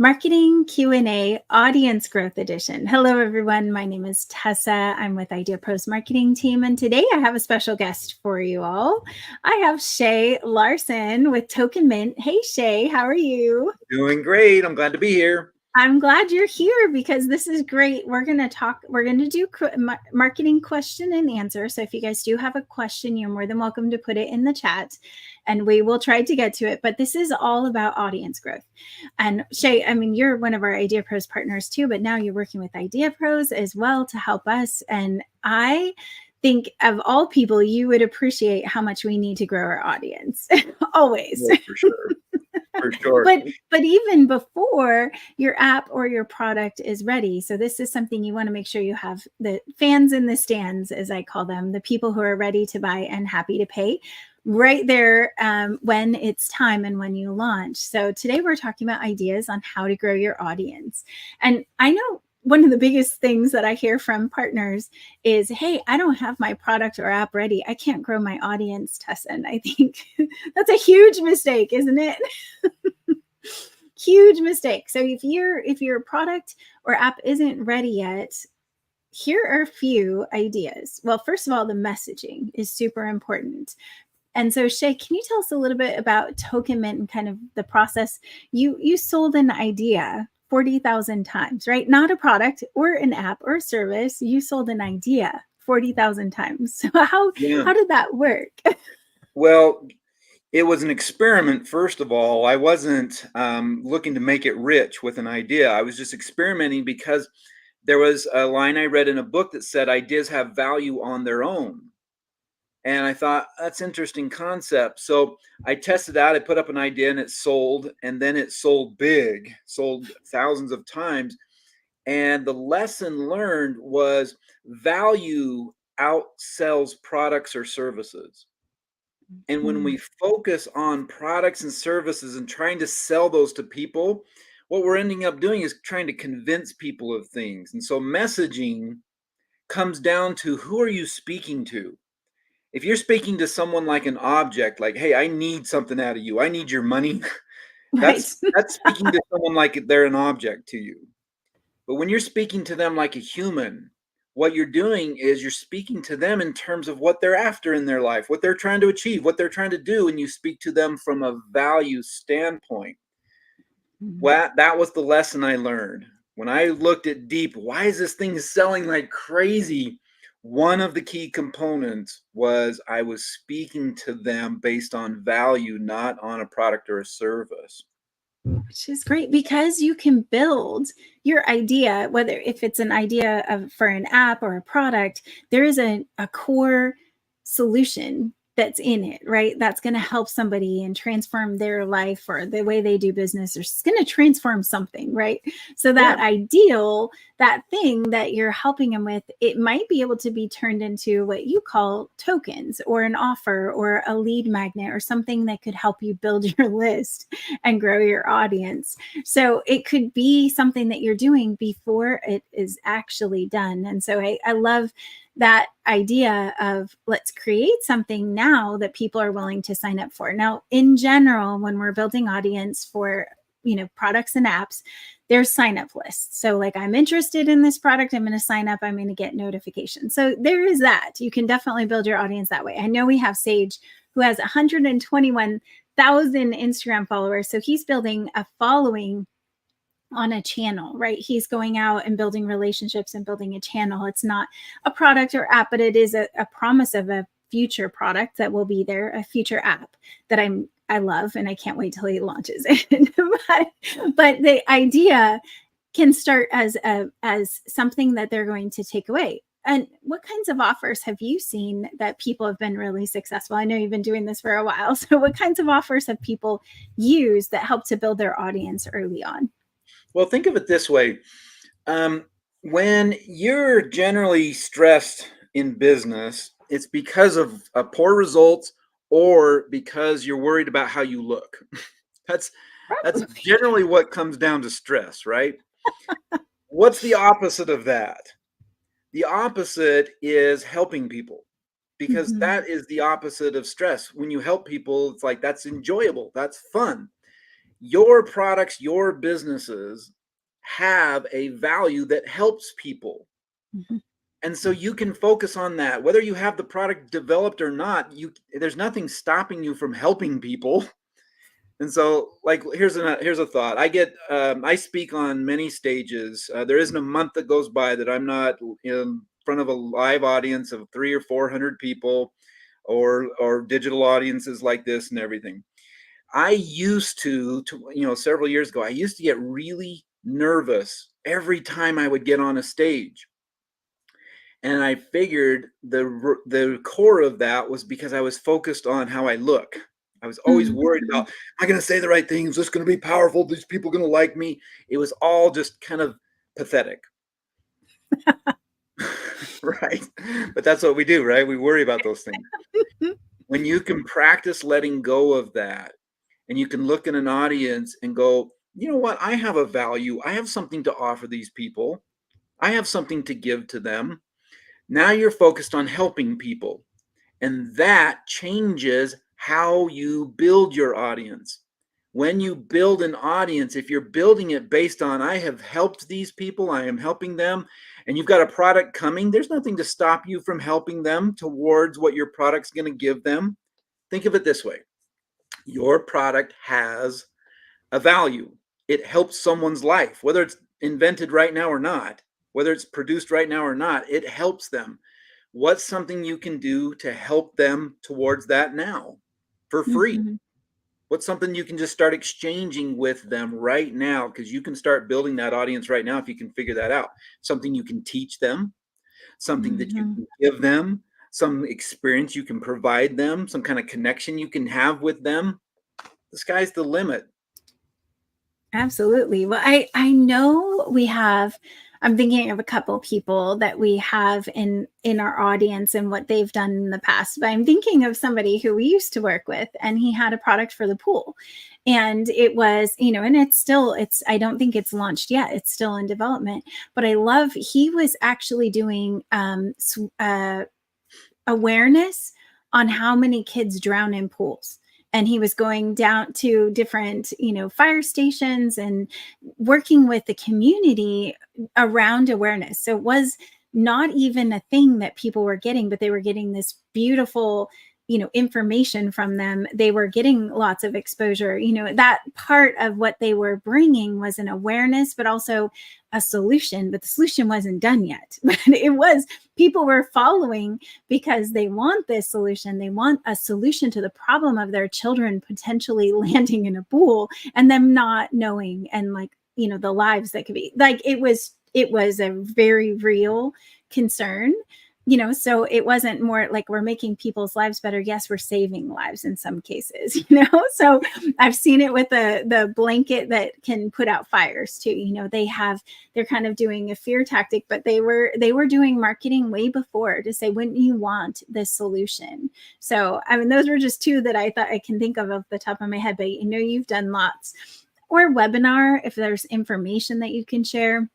Marketing Q&A Audience Growth Edition. Hello, everyone. My name is Tessa. I'm with IdeaPros marketing team, and today I have a special guest for you all. I have Shaye Larsen with Token Mint. Hey, Shaye, how are you? Doing great. I'm glad to be here. I'm glad you're here because this is great. We're going to do marketing question and answer. So if you guys do have a question, you're more than welcome to put it in the chat and we will try to get to it. But this is all about audience growth. And Shaye, I mean, you're one of our IdeaPros partners too, but now you're working with IdeaPros as well to help us. And I think of all people, you would appreciate how much we need to grow our audience. Always. Yeah, for sure. For sure. But even before your app or your product is ready. So this is something you want to make sure you have the fans in the stands, as I call them, the people who are ready to buy and happy to pay right there when it's time and when you launch. So today we're talking about ideas on how to grow your audience. And I know one of the biggest things that I hear from partners is, hey, I don't have my product or app ready. I can't grow my audience, Tessa. And I think that's a huge mistake, isn't it? Huge mistake. So if your product or app isn't ready yet, here are a few ideas. Well, first of all, the messaging is super important. And so, Shaye, can you tell us a little bit about Token Mint and kind of the process? You sold an idea 40,000 times, right? Not a product or an app or a service. You sold an idea 40,000 times. So how did that work? Well, it was an experiment, first of all. I wasn't looking to make it rich with an idea. I was just experimenting because there was a line I read in a book that said ideas have value on their own. And I thought, that's an interesting concept. So I tested out, I put up an idea and it sold, and then it sold big, sold thousands of times. And the lesson learned was value outsells products or services. And when we focus on products and services and trying to sell those to people, what we're ending up doing is trying to convince people of things. And so messaging comes down to, who are you speaking to? If you're speaking to someone like an object, like, hey, I need something out of you, I need your money, that's speaking to someone like they're an object to you. But when you're speaking to them like a human, what you're doing is you're speaking to them in terms of what they're after in their life, what they're trying to achieve, what they're trying to do, and you speak to them from a value standpoint. Well, that was the lesson I learned. When I looked at deep, why is this thing selling like crazy? One of the key components was I was speaking to them based on value, not on a product or a service. Which is great because you can build your idea, whether if it's an idea for an app or a product, there is a core solution that's in it, right? That's going to help somebody and transform their life or the way they do business, or it's going to transform something, right? So that ideal, that thing that you're helping them with, it might be able to be turned into what you call tokens or an offer or a lead magnet or something that could help you build your list and grow your audience. So it could be something that you're doing before it is actually done. And so I love that idea of, let's create something now that people are willing to sign up for. Now, in general, when we're building audience for, products and apps, there's sign up lists. So like, I'm interested in this product, I'm going to sign up, I'm going to get notifications. So there is that. You can definitely build your audience that way. I know we have Sage, who has 121,000 Instagram followers. So he's building a following on a channel, right? He's going out and building relationships and building a channel. It's not a product or app, but it is a promise of a future product that will be there, a future app that I love, and I can't wait till he launches it. but the idea can start as something that they're going to take away. And what kinds of offers have you seen that people have been really successful? I know you've been doing this for a while. So what kinds of offers have people used that help to build their audience early on? Well, think of it this way. When you're generally stressed in business, it's because of poor results or because you're worried about how you look. That's generally what comes down to stress, right? What's the opposite of that? The opposite is helping people, because that is the opposite of stress. When you help people, it's like, that's enjoyable, that's fun. Your products, your businesses have a value that helps people. Mm-hmm. And so you can focus on that. Whether you have the product developed or not, there's nothing stopping you from helping people. And so, like, here's a thought. I speak on many stages. There isn't a month that goes by that I'm not in front of a live audience of 300 or 400 people, or digital audiences like this and everything. I used to several years ago, I used to get really nervous every time I would get on a stage. And I figured the core of that was because I was focused on how I look. I was always worried Mm-hmm. about, am I going to say the right things? Is this going to be powerful? These people going to like me? It was all just kind of pathetic. Right? But that's what we do, right? We worry about those things. When you can practice letting go of that, and you can look at an audience and go, you know what? I have a value. I have something to offer these people. I have something to give to them. Now you're focused on helping people. And that changes how you build your audience. When you build an audience, if you're building it based on, I have helped these people, I am helping them, and you've got a product coming, there's nothing to stop you from helping them towards what your product's going to give them. Think of it this way: your product has a value. It helps someone's life, whether it's invented right now or not, whether it's produced right now or not, it helps them. What's something you can do to help them towards that now for free? Mm-hmm. What's something you can just start exchanging with them right now? Because you can start building that audience right now if you can figure that out. Something you can teach them, something that you Mm-hmm. can give them, some experience you can provide them, some kind of connection you can have with them. The sky's the limit. Absolutely. Well, I know we have, I'm thinking of a couple people that we have in our audience and what they've done in the past. But I'm thinking of somebody who we used to work with, and he had a product for the pool. And it was, and it's I don't think it's launched yet. It's still in development. But I love, he was actually doing awareness on how many kids drown in pools, and he was going down to different fire stations and working with the community around awareness. So it was not even a thing that people were getting, but they were getting this beautiful information from them. They were getting lots of exposure. That part of what they were bringing was an awareness, but also a solution. But the solution wasn't done yet. But it was, people were following because they want this solution. They want a solution to the problem of their children potentially landing in a pool and them not knowing, and the lives that could be, it was a very real concern. So it wasn't more like we're making people's lives better. Yes, we're saving lives in some cases. So I've seen it with the blanket that can put out fires too. They're kind of doing a fear tactic, but they were doing marketing way before to say, wouldn't you want this solution? So I mean, those were just two that I thought I can think of off the top of my head, but you've done lots. Or webinar, if there's information that you can share.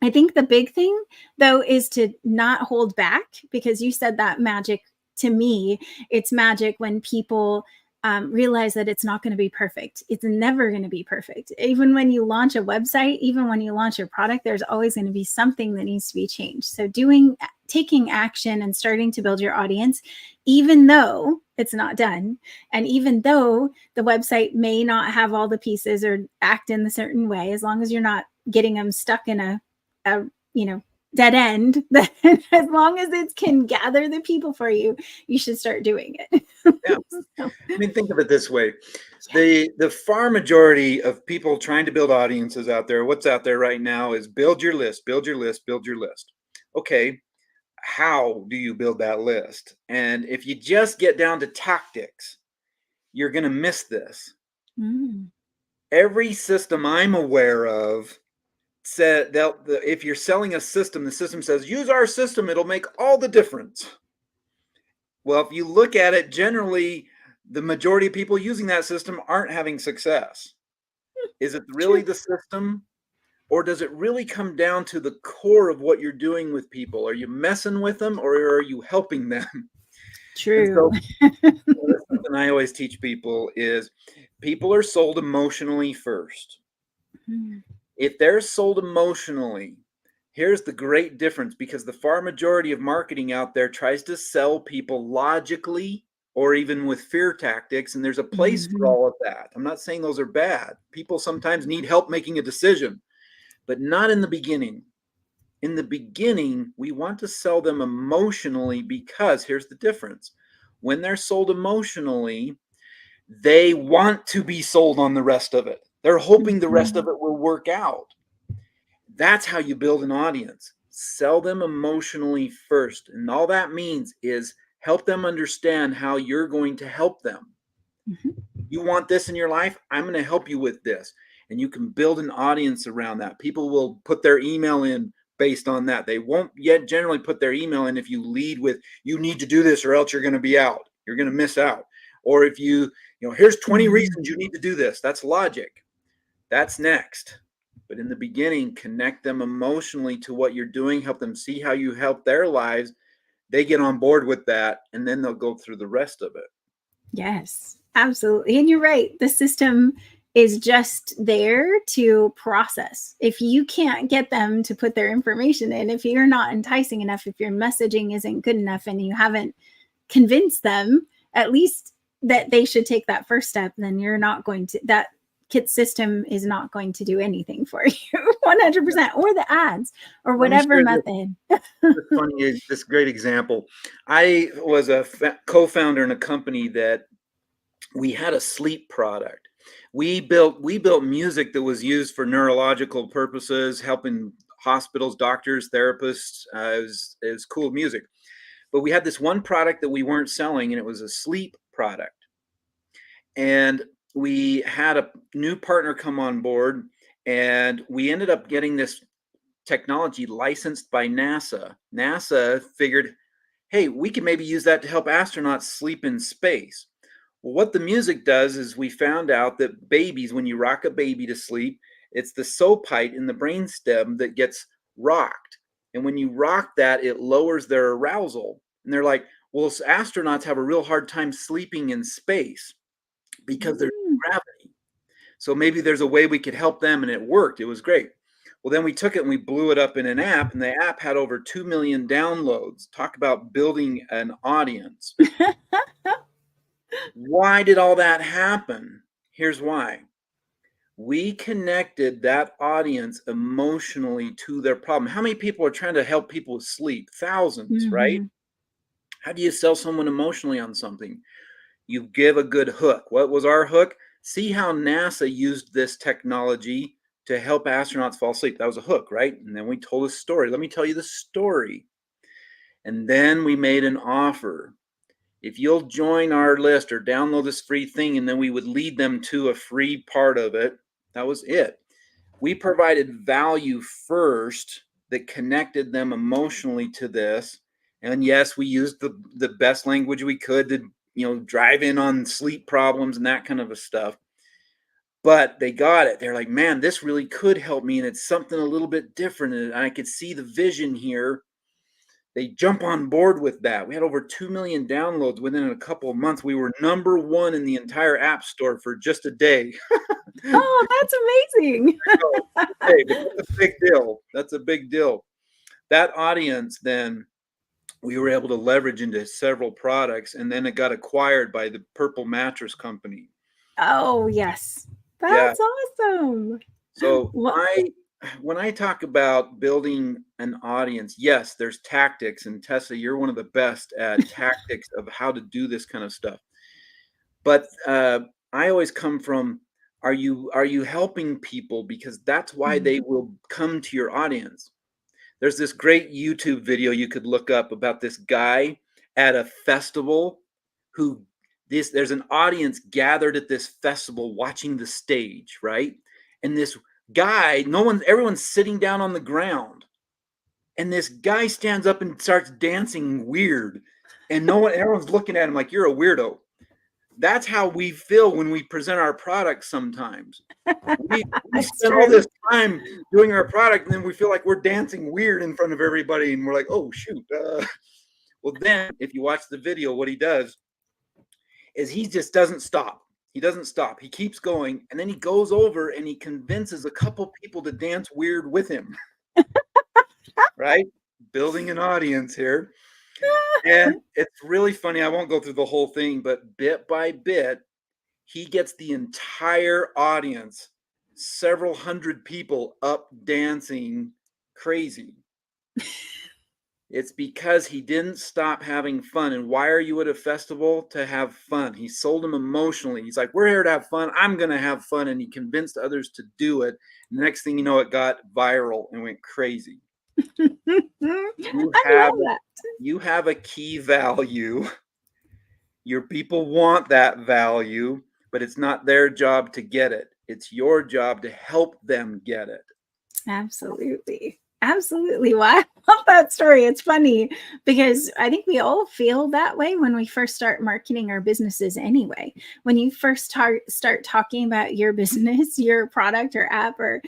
I think the big thing, though, is to not hold back, because you said that magic to me. It's magic when people realize that it's not going to be perfect. It's never going to be perfect. Even when you launch a website, even when you launch your product, there's always going to be something that needs to be changed. So taking action and starting to build your audience, even though it's not done, and even though the website may not have all the pieces or act in a certain way, as long as you're not getting them stuck in a dead end, as long as it can gather the people for you, you should start doing it. Yeah. I mean, think of it this way. The far majority of people trying to build audiences out there, what's out there right now is build your list, build your list, build your list. Okay, how do you build that list? And if you just get down to tactics, you're going to miss this. Every system I'm aware of said that if you're selling a system, the system says, use our system, it'll make all the difference. Well, if you look at it, generally, the majority of people using that system aren't having success. Is it really the system? Or does it really come down to the core of what you're doing with people? Are you messing with them, or are you helping them? True. And so, that's something I always teach people is People are sold emotionally first. Mhm. If they're sold emotionally, here's the great difference, because the far majority of marketing out there tries to sell people logically or even with fear tactics, and there's a place for Mhm. all of that. I'm not saying those are bad. People sometimes need help making a decision, but not in the beginning. In the beginning, we want to sell them emotionally, because here's the difference. When they're sold emotionally, they want to be sold on the rest of it. They're hoping the rest of Mhm. it will work out. That's how you build an audience. Sell them emotionally first. And all that means is help them understand how you're going to help them. Mhm. You want this in your life? I'm going to help you with this. And you can build an audience around that. People will put their email in based on that. They won't yet generally put their email in if you lead with, you need to do this or else you're going to be out. You're going to miss out. Or if here's 20 Mhm. reasons you need to do this. That's logic. That's next. But in the beginning, connect them emotionally to what you're doing, help them see how you help their lives. They get on board with that, and then they'll go through the rest of it. Yes, absolutely. And you're right. The system is just there to process. If you can't get them to put their information in, if you're not enticing enough, if your messaging isn't good enough and you haven't convinced them at least that they should take that first step, then you're not going to, that kit system is not going to do anything for you 100%, or the ads or Let me whatever share method. this great example. I was a co-founder in a company that we had a sleep product. We built music that was used for neurological purposes, helping hospitals, doctors, therapists. It was cool music. But we had this one product that we weren't selling, and it was a sleep product. And we had a new partner come on board, and we ended up getting this technology licensed by NASA. NASA figured, hey, we can maybe use that to help astronauts sleep in space. Well, what the music does is we found out that babies, when you rock a baby to sleep, it's the sopite in the brainstem that gets rocked. And when you rock that, it lowers their arousal. And they're like, well, astronauts have a real hard time sleeping in space because there's Mm. gravity. So maybe there's a way we could help them, and it worked. It was great. Well, then we took it and we blew it up in an app, and the app had over 2 million downloads. Talk about building an audience. Why did all that happen? Here's why. We connected that audience emotionally to their problem. How many people are trying to help people with sleep? Thousands, right? Mhm. How do you sell someone emotionally on something? You give a good hook. What was our hook? See how NASA used this technology to help astronauts fall asleep. That was a hook, right? And then we told a story. Let me tell you the story. And then we made an offer. If you'll join our list or download this free thing, and then we would lead them to a free part of it. That was it. We provided value first that connected them emotionally to this. And yes, we used the best language we could to drive in on sleep problems and that kind of a stuff. But they got it. They're like, man, this really could help me, and it's something a little bit different, and I could see the vision here. They jump on board with that. We had over 2 million downloads within a couple of months. We were number one in the entire app store for just a day. Oh, that's amazing. Hey, but that's a big deal. That's a big deal. That audience, then we were able to leverage into several products, and then it got acquired by the Purple Mattress Company. Oh, yes. Yeah. That's awesome. So What? when I talk about building an audience, yes, there's tactics, and Tessa, you're one of the best at tactics of how to do this kind of stuff. But I always come from, are you helping people, because that's why Mm. they will come to your audience. There's this great YouTube video you could look up about this guy at a festival who there's an audience gathered at this festival watching the stage, right? And this guy, everyone's sitting down on the ground. And this guy stands up and starts dancing weird. And everyone's looking at him like, you're a weirdo. That's how we feel when we present our products sometimes. We That's spend all true. this time doing our product, and then we feel like we're dancing weird in front of everybody, and we're like, oh shoot. Well, then if you watch the video, what he does is he just doesn't stop. He doesn't stop. He keeps going. And then he goes over and he convinces a couple people to dance weird with him. Right? Building an audience here. And it's really funny. I won't go through the whole thing, but bit by bit, he gets the entire audience, several hundred people up dancing crazy. It's because he didn't stop having fun. And why are you at a festival? To have fun. He sold them emotionally. He's like, we're here to have fun. I'm going to have fun. And he convinced others to do it. And the next thing you know, it got viral and went crazy. You have a key value. Your people want that value, but it's not their job to get it. It's your job to help them get it. Absolutely. Absolutely. Well, I love that story. It's funny because I think we all feel that way when we first start marketing our businesses anyway. When you first start talking about your business, your product or app or,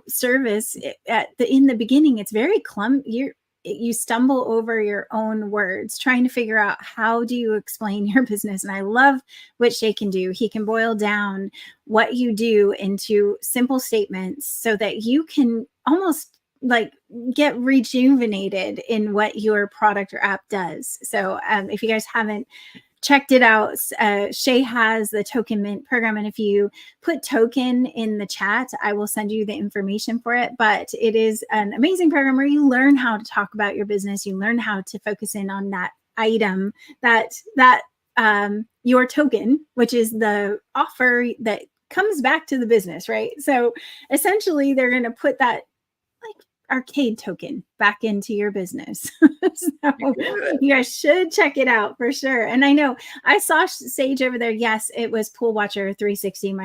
service in the beginning, it's very clumsy. You stumble over your own words trying to figure out how do you explain your business. And I love what Shaye can do. He can boil down what you do into simple statements so that you can almost like get rejuvenated in what your product or app does. So if you guys haven't checked it out, Shaye has the Token Mint program. And if you put token in the chat, I will send you the information for it. But it is an amazing program where you learn how to talk about your business. You learn how to focus in on that item, that your token, which is the offer that comes back to the business, right? So essentially they're going to put that like arcade token back into your business. So you guys should check it out for sure. And I know I saw Sage over there. Yes, it was Pool Watcher 360,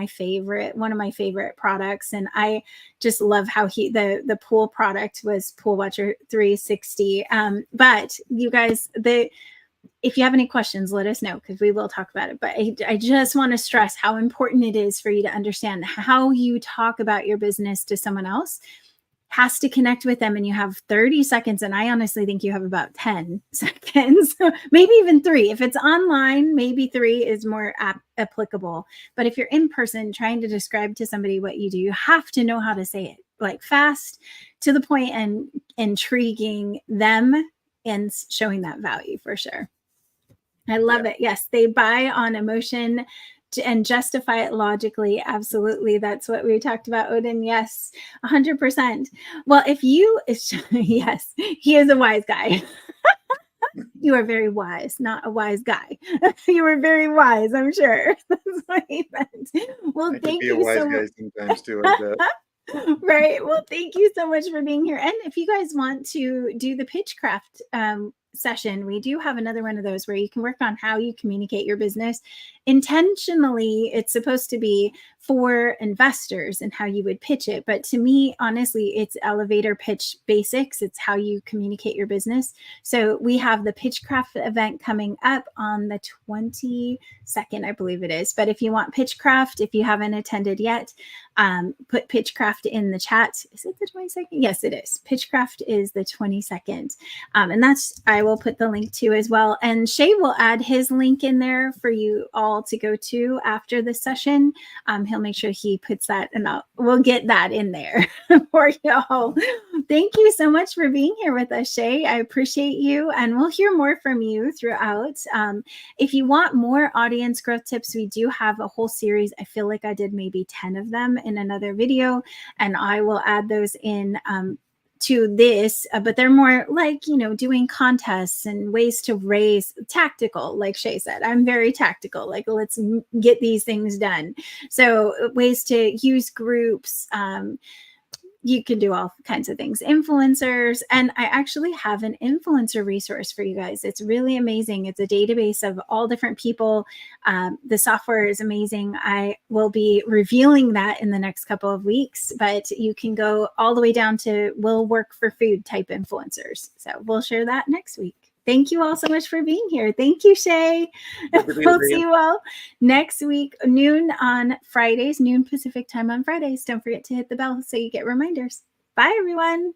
one of my favorite products. And I just love how the pool product was Pool Watcher 360. But you guys, if you have any questions, let us know because we will talk about it. But I just want to stress how important it is for you to understand how you talk about your business to someone else has to connect with them. And you have 30 seconds. And I honestly think you have about 10 seconds, maybe even 3. If it's online, maybe 3 is more applicable. But if you're in person trying to describe to somebody what you do, you have to know how to say it like fast, to the point, and intriguing them and showing that value for sure. I love it. Yes, they buy on emotion and justify it logically. Absolutely. That's what we talked about, Odin. Yes, 100%. Well, yes, he is a wise guy. You are very wise, not a wise guy. You were very wise, I'm sure. That's what he meant. Well, thank you so much. Sometimes too, I bet. Right. Well, thank you so much for being here. And if you guys want to do the Pitchcraft session, we do have another one of those where you can work on how you communicate your business intentionally. It's supposed to be for investors and how you would pitch it. But to me, honestly, it's elevator pitch basics. It's how you communicate your business. So we have the Pitchcraft event coming up on the 22nd, I believe it is. But if you want Pitchcraft, if you haven't attended yet, put Pitchcraft in the chat. Is it the 22nd? Yes, it is. Pitchcraft is the 22nd. And I will put the link to as well. And Shaye will add his link in there for you all to go to after the session. He'll make sure he puts that, and we'll get that in there for y'all. Thank you so much for being here with us, Shaye. I appreciate you, and we'll hear more from you throughout. If you want more audience growth tips, we do have a whole series. I feel like I did maybe 10 of them in another video, and I will add those in to this, but they're more like, doing contests and ways to raise tactical, like Shaye said. I'm very tactical, like let's get these things done. So ways to use groups, you can do all kinds of things, influencers. And I actually have an influencer resource for you guys. It's really amazing. It's a database of all different people. The software is amazing. I will be revealing that in the next couple of weeks, but you can go all the way down to will work for food type influencers. So we'll share that next week. Thank you all so much for being here. Thank you, Shaye. We'll see you all next week, noon on Fridays, noon Pacific time on Fridays. Don't forget to hit the bell so you get reminders. Bye, everyone.